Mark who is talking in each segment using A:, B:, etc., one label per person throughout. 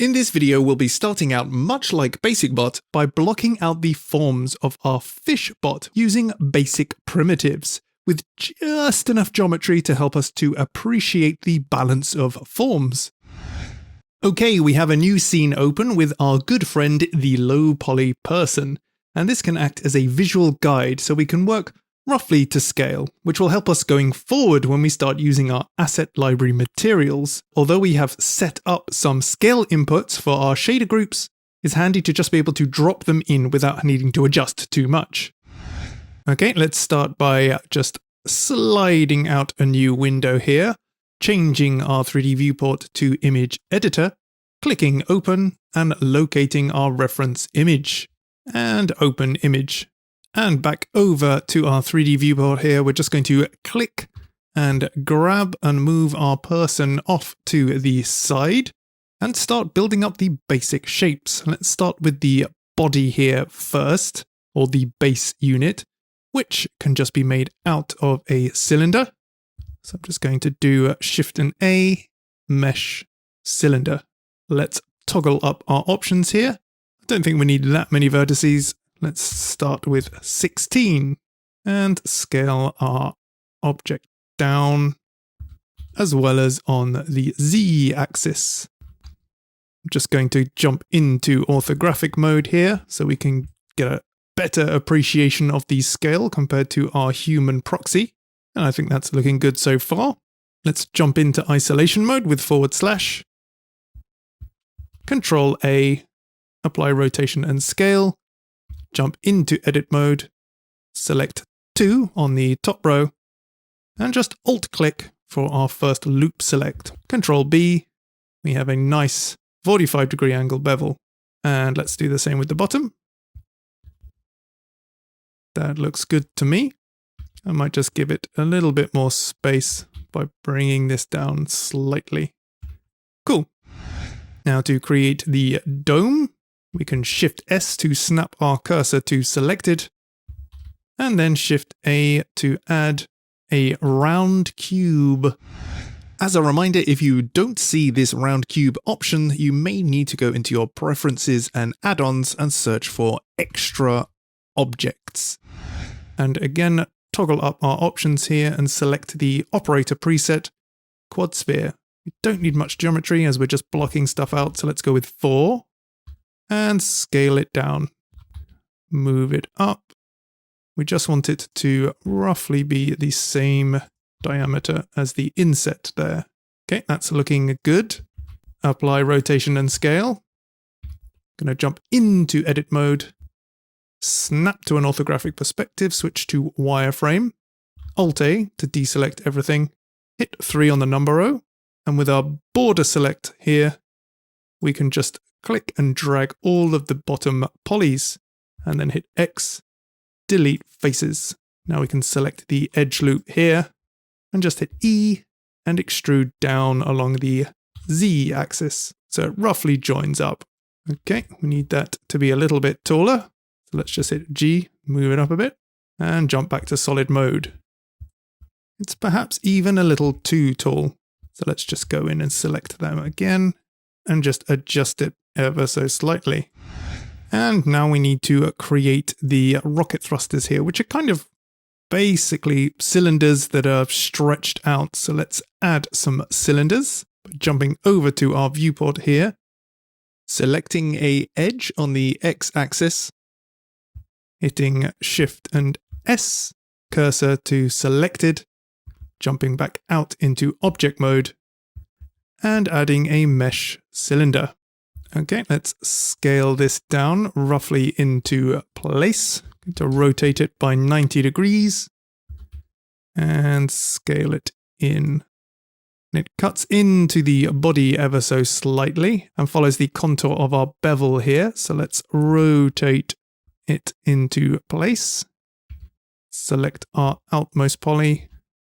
A: In this video, we'll be starting out much like BasicBot by blocking out the forms of our FishBot using basic primitives, with just enough geometry to help us to appreciate the balance of forms. Okay, we have a new scene open with our good friend, the low poly person, and this can act as a visual guide so we can work roughly to scale, which will help us going forward when we start using our asset library materials. Although we have set up some scale inputs for our shader groups, it's handy to just be able to drop them in without needing to adjust too much. Okay, let's start by just sliding out a new window here, changing our 3D viewport to image editor, clicking open and locating our reference image, and open image. And back over to our 3D viewport here, we're just going to click and grab and move our person off to the side and start building up the basic shapes. Let's start with the body here first, or the base unit, which can just be made out of a cylinder. So I'm just going to do Shift and A, Mesh, Cylinder. Let's toggle up our options here. I don't think we need that many vertices. Let's start with 16 and scale our object down as well as on the Z axis. I'm just going to jump into orthographic mode here so we can get a better appreciation of the scale compared to our human proxy. And I think that's looking good so far. Let's jump into isolation mode with /. Control A, apply rotation and scale. Jump into edit mode, select 2 on the top row, and just Alt-click for our first loop select. Control B, we have a nice 45-degree angle bevel. And let's do the same with the bottom. That looks good to me. I might just give it a little bit more space by bringing this down slightly. Cool. Now to create the dome, we can Shift S to snap our cursor to selected, and then Shift A to add a round cube. As a reminder, if you don't see this round cube option, you may need to go into your preferences and add-ons and search for extra objects. And again, toggle up our options here and select the operator preset, quad sphere. We don't need much geometry as we're just blocking stuff out, so let's go with 4. And scale it down. Move it up. We just want it to roughly be the same diameter as the inset there. Okay, that's looking good. Apply rotation and scale. Going to jump into edit mode. Snap to an orthographic perspective, switch to wireframe. Alt-A to deselect everything. Hit 3 on the number row. And with our border select here, we can just click and drag all of the bottom polys, and then hit X, delete faces. Now we can select the edge loop here, and just hit E, and extrude down along the Z axis, so it roughly joins up. Okay, we need that to be a little bit taller, so let's just hit G, move it up a bit, and jump back to solid mode. It's perhaps even a little too tall, so let's just go in and select them again, and just adjust it ever so slightly. And now we need to create the rocket thrusters here, which are kind of basically cylinders that are stretched out. So let's add some cylinders by jumping over to our viewport here, selecting a edge on the X-axis, hitting Shift and S, cursor to selected, jumping back out into object mode, and adding a mesh cylinder. Okay, let's scale this down roughly into place. Going to rotate it by 90 degrees and scale it in. And it cuts into the body ever so slightly and follows the contour of our bevel here. So let's rotate it into place. Select our outmost poly,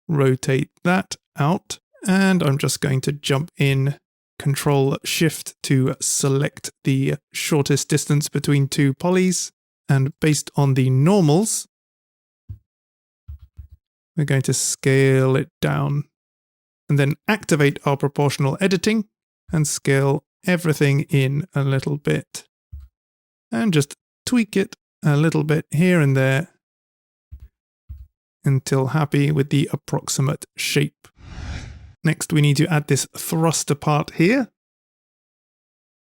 A: rotate that out. And I'm just going to jump in, Control Shift to select the shortest distance between two polys. And based on the normals, we're going to scale it down. And then activate our proportional editing and scale everything in a little bit and just tweak it a little bit here and there until happy with the approximate shape. Next, we need to add this thruster part here.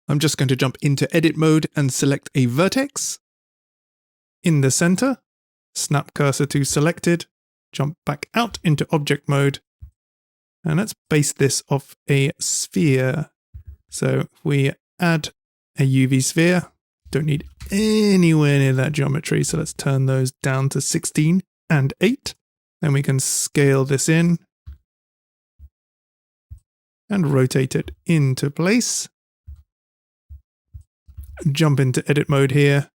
A: I'm just going to jump into edit mode and select a vertex. In the center, snap cursor to selected, jump back out into object mode, and let's base this off a sphere. So if we add a UV sphere, don't need anywhere near that geometry, so let's turn those down to 16 and 8. Then we can scale this in and rotate it into place. Jump into edit mode here,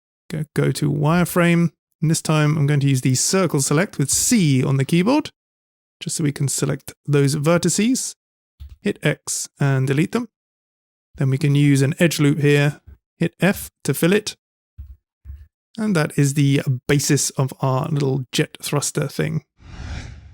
A: go to wireframe, and this time I'm going to use the circle select with C on the keyboard, just so we can select those vertices, hit X and delete them. Then we can use an edge loop here, hit F to fill it, and that is the basis of our little jet thruster thing.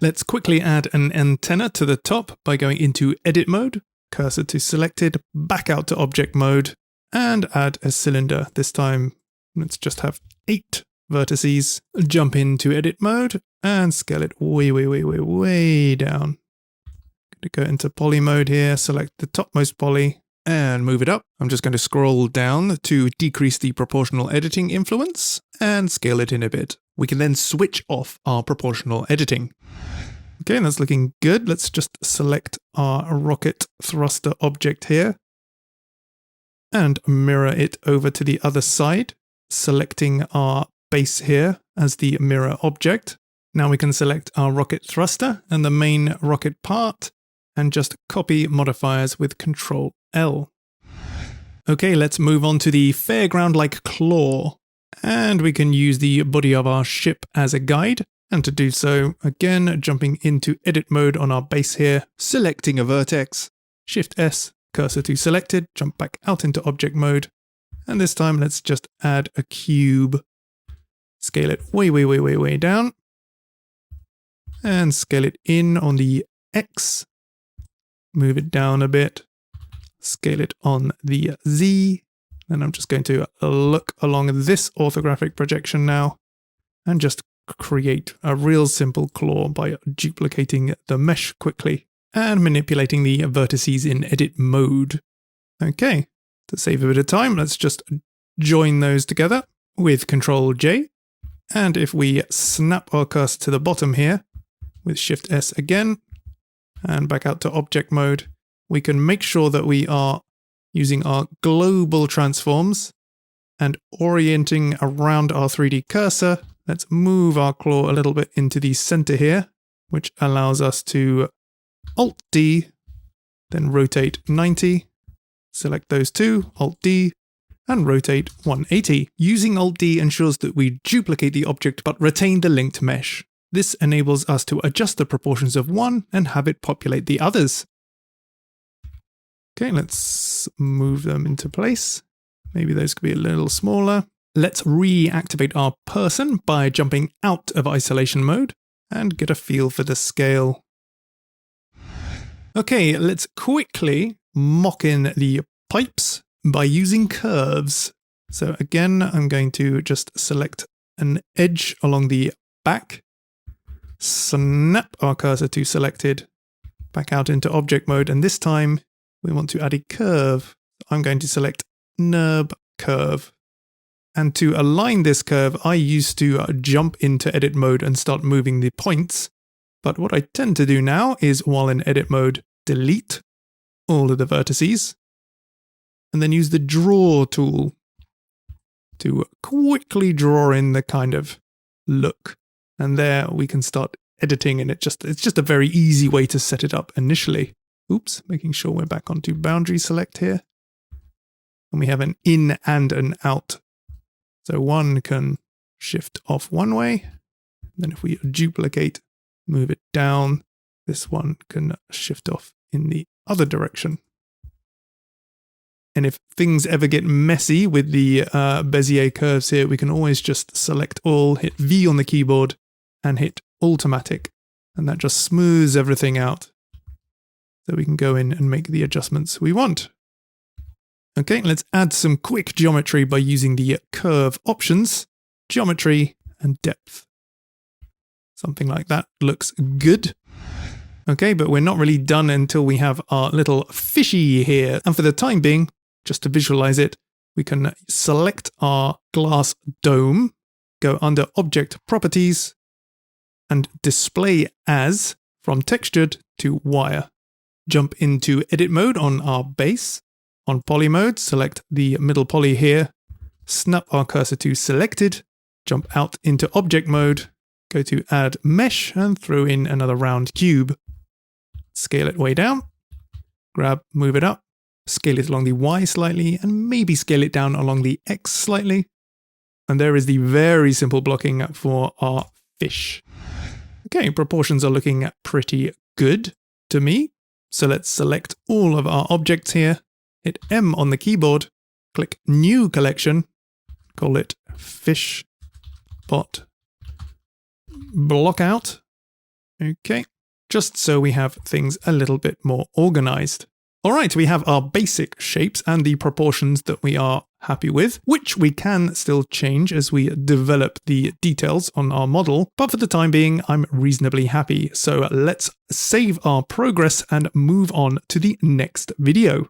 A: Let's quickly add an antenna to the top by going into edit mode, cursor to selected, back out to object mode, and add a cylinder. This time, let's just have 8 vertices. Jump into edit mode and scale it way down. Going to go into poly mode here, select the topmost poly and move it up. I'm just going to scroll down to decrease the proportional editing influence and scale it in a bit. We can then switch off our proportional editing. Okay, that's looking good. Let's just select our rocket thruster object here and mirror it over to the other side, selecting our base here as the mirror object. Now we can select our rocket thruster and the main rocket part and just copy modifiers with Control L. Okay, let's move on to the fairground-like claw. And we can use the body of our ship as a guide. And to do so, again, jumping into edit mode on our base here, selecting a vertex, Shift S, cursor to selected, jump back out into object mode. And this time, let's just add a cube. Scale it way down. And scale it in on the X. Move it down a bit. Scale it on the Z. And I'm just going to look along this orthographic projection now and just create a real simple claw by duplicating the mesh quickly and manipulating the vertices in edit mode. Okay, to save a bit of time, let's just join those together with Control J. And if we snap our cursor to the bottom here with Shift S again and back out to object mode, we can make sure that we are using our global transforms and orienting around our 3D cursor. Let's move our claw a little bit into the center here, which allows us to Alt-D, then rotate 90, select those two, Alt-D, and rotate 180. Using Alt-D ensures that we duplicate the object but retain the linked mesh. This enables us to adjust the proportions of one and have it populate the others. Okay, let's move them into place. Maybe those could be a little smaller. Let's reactivate our person by jumping out of isolation mode and get a feel for the scale. Okay, let's quickly mock in the pipes by using curves. So again, I'm going to just select an edge along the back, snap our cursor to selected, back out into object mode, and this time we want to add a curve. I'm going to select NURB curve. And to align this curve, I used to jump into edit mode and start moving the points. But what I tend to do now is, while in edit mode, delete all of the vertices and then use the draw tool to quickly draw in the kind of look. And there we can start editing, and it's just a very easy way to set it up initially. Oops, making sure we're back onto boundary select here. And we have an in and an out. So one can shift off one way. Then if we duplicate, move it down, this one can shift off in the other direction. And if things ever get messy with the Bezier curves here, we can always just select all, hit V on the keyboard, and hit Automatic. And that just smooths everything out. So we can go in and make the adjustments we want. Okay, let's add some quick geometry by using the curve options, geometry and depth. Something like that looks good. Okay, but we're not really done until we have our little fishy here. And for the time being, just to visualize it, we can select our glass dome, go under Object Properties, and Display As from Textured to Wire. Jump into Edit Mode on our base. On Poly Mode, select the middle poly here, snap our cursor to Selected, jump out into Object Mode, go to Add Mesh, and throw in another round cube. Scale it way down, move it up, scale it along the Y slightly, and maybe scale it down along the X slightly. And there is the very simple blocking for our fish. Okay, proportions are looking pretty good to me. So let's select all of our objects here, hit M on the keyboard, click New Collection, call it Fish Pot Blockout. Okay. Just so we have things a little bit more organized. All right, we have our basic shapes and the proportions that we are happy with, which we can still change as we develop the details on our model. But for the time being, I'm reasonably happy. So let's save our progress and move on to the next video.